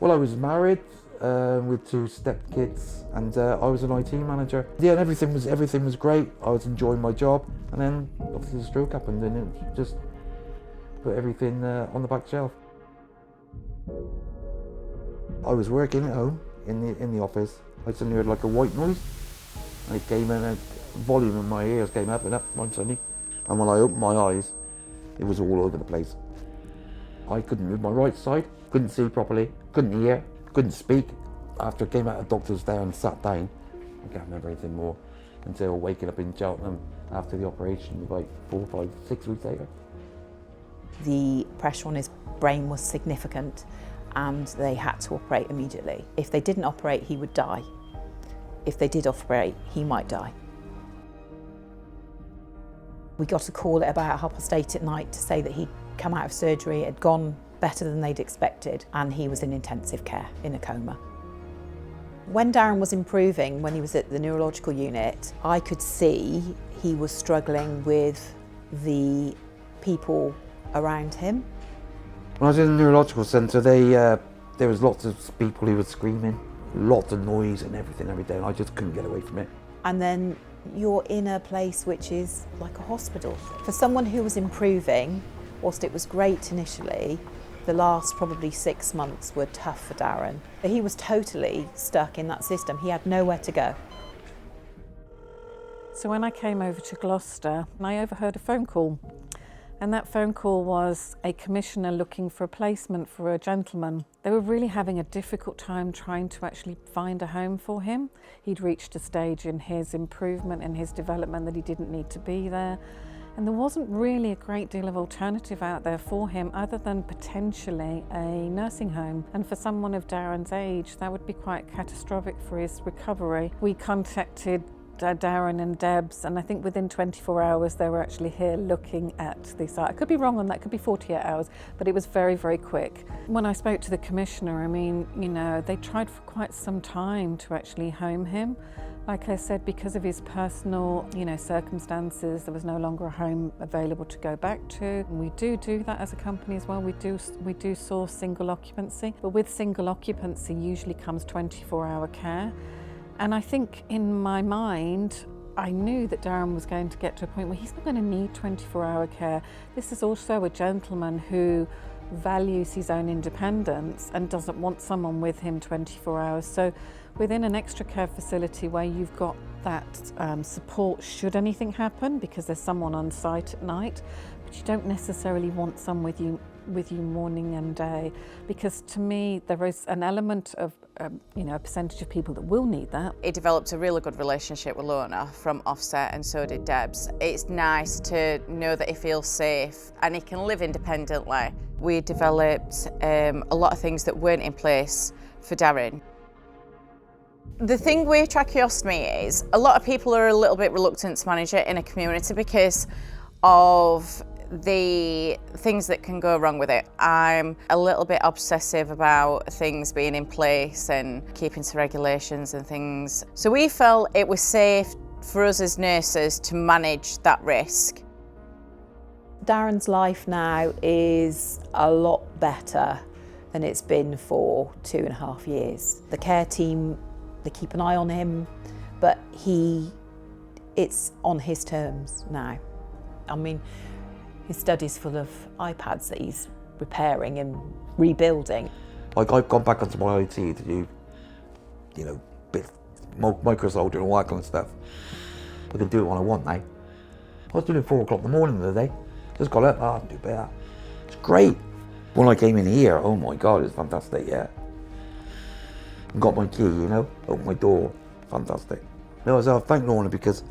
Well, I was married with 2 step-kids, and I was an IT manager. Yeah, and everything was great. I was enjoying my job, and then obviously the stroke happened, and it just put everything on the back shelf. I was working at home in the office. I suddenly heard like a white noise, and it came in, and the volume in my ears came up and up one suddenly. And when I opened my eyes, it was all over the place. I couldn't move my right side, couldn't see properly, couldn't hear, couldn't speak. After I came out of the doctor's there and sat down, I can't remember anything more until waking up in Cheltenham after the operation, like 4, 5, 6 weeks later. The pressure on his brain was significant and they had to operate immediately. If they didn't operate, he would die. If they did operate, he might die. We got a call at about 8:30 at night to say that he'd come out of surgery, it had gone better than they'd expected, and he was in intensive care in a coma. When Darren was improving, when he was at the neurological unit, I could see he was struggling with the people around him. When I was in the neurological centre, there was lots of people who were screaming, lots of noise and everything every day, and I just couldn't get away from it. And then you're in a place which is like a hospital. For someone who was improving, whilst it was great initially, the last probably 6 months were tough for Darren. He was totally stuck in that system. He had nowhere to go. So when I came over to Gloucester, I overheard a phone call. And that phone call was a commissioner looking for a placement for a gentleman. They were really having a difficult time trying to actually find a home for him. He'd reached a stage in his improvement and his development that he didn't need to be there. And there wasn't really a great deal of alternative out there for him other than potentially a nursing home. And for someone of Darren's age, that would be quite catastrophic for his recovery. We contacted Darren and Debs, and I think within 24 hours they were actually here looking at the site. I could be wrong on that, it could be 48 hours, but it was very, very quick. When I spoke to the commissioner, I mean, you know, they tried for quite some time to actually home him. Like I said, because of his personal, circumstances, there was no longer a home available to go back to. And we do that as a company as well. We do source single occupancy, but with single occupancy usually comes 24-hour care. And I think in my mind, I knew that Darren was going to get to a point where he's not going to need 24-hour care. This is also a gentleman who values his own independence and doesn't want someone with him 24 hours. So within an extra care facility where you've got that support should anything happen, because there's someone on site at night, but you don't necessarily want someone with you morning and day, because to me there is an element of a percentage of people that will need that. He developed a really good relationship with Lorna from offset, and so did Debs. It's nice to know that he feels safe and he can live independently. We developed a lot of things that weren't in place for Darren. The thing with tracheostomy is a lot of people are a little bit reluctant to manage it in a community because of the things that can go wrong with it. I'm a little bit obsessive about things being in place and keeping to regulations and things. So we felt it was safe for us as nurses to manage that risk. Darren's life now is a lot better than it's been for 2.5 years. The care team, they keep an eye on him, but it's on his terms now. I mean, his study's full of iPads that he's repairing and rebuilding. Like, I've gone back onto my IT to do, microsoldering and all that kind of stuff. I can do it when I want now. I was doing it at 4 o'clock in the morning the other day. Just got up, I can do better. It's great. When I came in here, oh my God, it's fantastic, yeah. Got my key, opened my door, fantastic. No, so I thank Lorna because,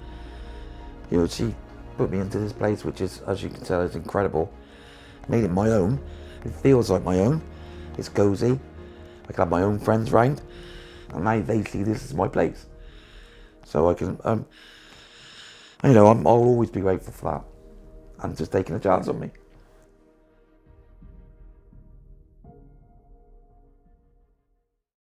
she put me into this place, which is, as you can tell, is incredible. Made it my own. It feels like my own. It's cozy. I can have my own friends round, and now they see this as my place. So I can, I'll always be grateful for that, and just taking a chance on me.